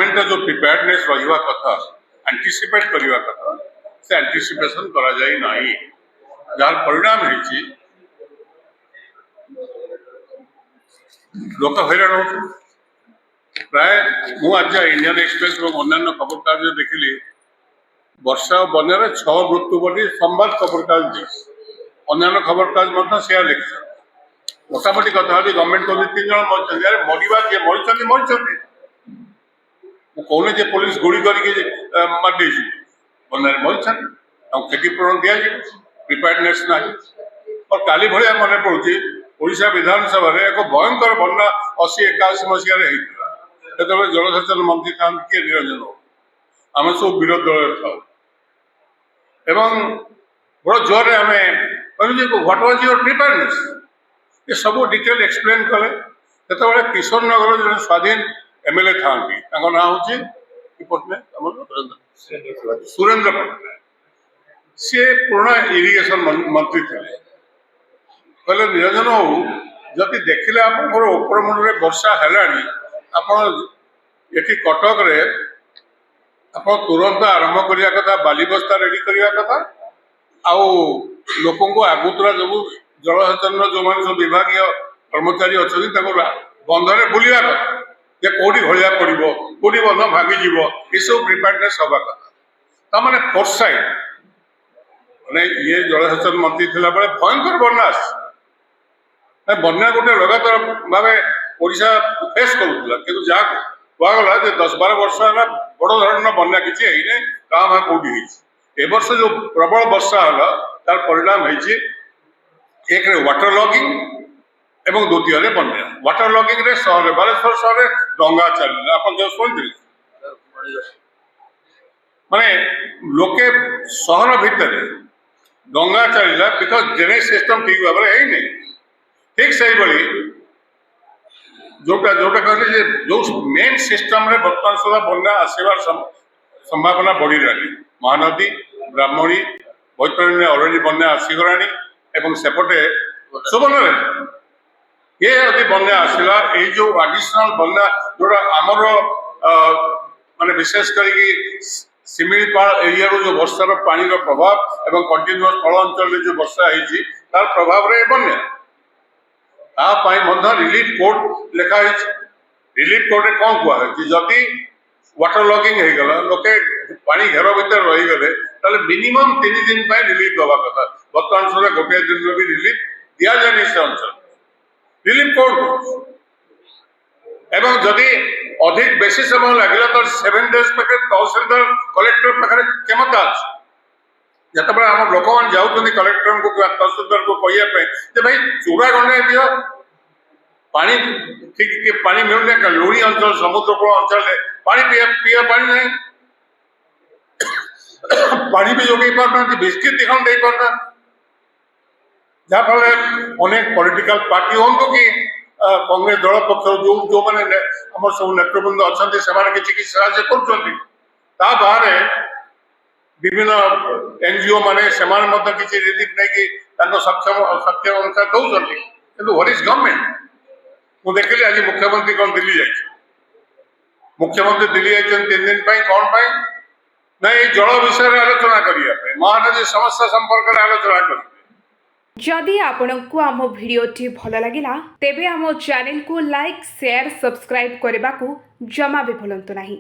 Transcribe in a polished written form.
Government जो preparedness रहा कथा एंटीसिपेट करवा कथा से एंटीसिपेशन करा जाए नहीं जार परिणाम है लोक हैरान हो प्राय मुझे इंडियन एक्सप्रेस और अन्य खबर कागज देखिली वर्षा और बन्यार 6 मृत्यु बोली संवाद खबर कागज अन्य खबर कागज सेया लिखी मोटामोटी कथा गवर्नमेंट को 3 जन मरते मरवा किए मरते कौन जे पुलिस गुड़ी करके मारदे बन्यार मरते क्षतिपूरण दि प्रिपेयर्डनेस ना और काली भाया मन पड़ुची ओडिशा विधानसभा एक भयंकर बन्या 80-81 मसीह जलसेचन मंत्री था किए निरंजन आम सब विरोध दल था बड़ जोर आम कहूँ व्हाट वाज योर प्रिपेयर्डनेस ये सब डिटेल एक्सप्लेन कले जो किशोर नगर जो स्वाधीन एमएलए था ना हूँ पट्टनायक सुरेंद्र पट्टनायक सी पुराना इरिगेशन मंत्री थे कहले निरंजन बाबू जदि देखिले आपंकर ऊपर मुंडे वर्षा है ये कटक रे आप तुरंत आरंभ करने कथा बाली बस्ता रेडी करने कथा आउ लोक आगुतरा जो जलसेचन जो मैंने सब विभाग कर्मचारी अच्छा बंधरे बुलवा कथा जे कौटी घलिया पड़ो कौटी बंध भांगीज ये सब प्रिपेयर्डनेस हवा कथा मैंने फोरसाइट मैंने ये जलसेचन मंत्री थिला बेले भयंकर बन्या बन्या गोटे लगातार भाव ओडिशा फेस करूला कि जहाँ कहगला 10-12 वर्ष है बड़ धरण बन्या किसी गाँ भाग कौटी ए वर्ष जो प्रबल वर्षा है तार परिणाम एक वाटर लॉगिंग एवं द्वितीय बन्या वाटर लॉगिंग रे सहर बालेश्वर सहर डंगा चल आप शुणी माने लोके सहर भितर डंगा चलला बिकज ड्रेनेज सिस्टम ठीक भाव में है ठीक से भाई जोटा जोटा कहले जो मेन सिस्टम रे बर्तमान सुधा बन्या आसबार संभावना बढ़ी रही महानदी ब्राह्मणी बैतरणी अलरेडी बन्या आसीगला एवं सेपटे सुबर्णरे ये यदि बन्या आसला ये जो एडिशनल बन्या जोटा आमर माने विशेष करके सिमिलपाल एरिया जो वर्षार पानी प्रभाव एवं कंटिन्यूअस तल अंचल जो वर्षा है तार प्रभाव रे बन्या रिलीफ कोड लिखाई रिलीफ कोड रे कौन कहुए जदि वाटर लॉगिंग हो गला लोके पानी घेर भीतर रहीगले मिनिमम 3 दिन रिलीफ दवा कथा बर्तमान सुधा गोटे दिन भी रिलीफ दि जाए से अंचल रिलीफ कोड एवं जदि अधिक बेसी समय लगे तो 7 डेज पाखे तहसीलदार कलेक्टर पाखे क्षमता अच्छे जिते आम लोक मैंने जाऊँ कलेक्टर को तहसीलदार को कहवाई भाई चूड़ा गंडे दियो पानी ठीक पानी मिलने लुणी अंचल समुद्रकूल अंचल पानी पीवा पानी नहीं पानी भी जोगे पारना बिस्किट दिखा दे पारना जहाँफल अनेक पॉलिटिकल पार्टी हूँ कि कांग्रेस दल पक्ष जो जो मैंने आम सब नेतृवृंद अच्छा किसी साहय कर विभिन्न एनजीओ माने किसी रिलीफ नहीं कि सक्षम सक्षम अनुसार दौरान कि व्हाट इज गवर्नमेंट मुझे देखिली आज मुख्यमंत्री कौन दिल्ली जाए मुख्यमंत्री दिल्ली जाए 3 दिन कौन पाई ना ये जल विषय आलोचना करने महानदी समस्या संपर्क में आलोचना कर जदि आपंक आम भिडी भल लगा तेब आम चैनल को लाइक शेयर सब्सक्राइब करने को जमा भी भूलु नहीं।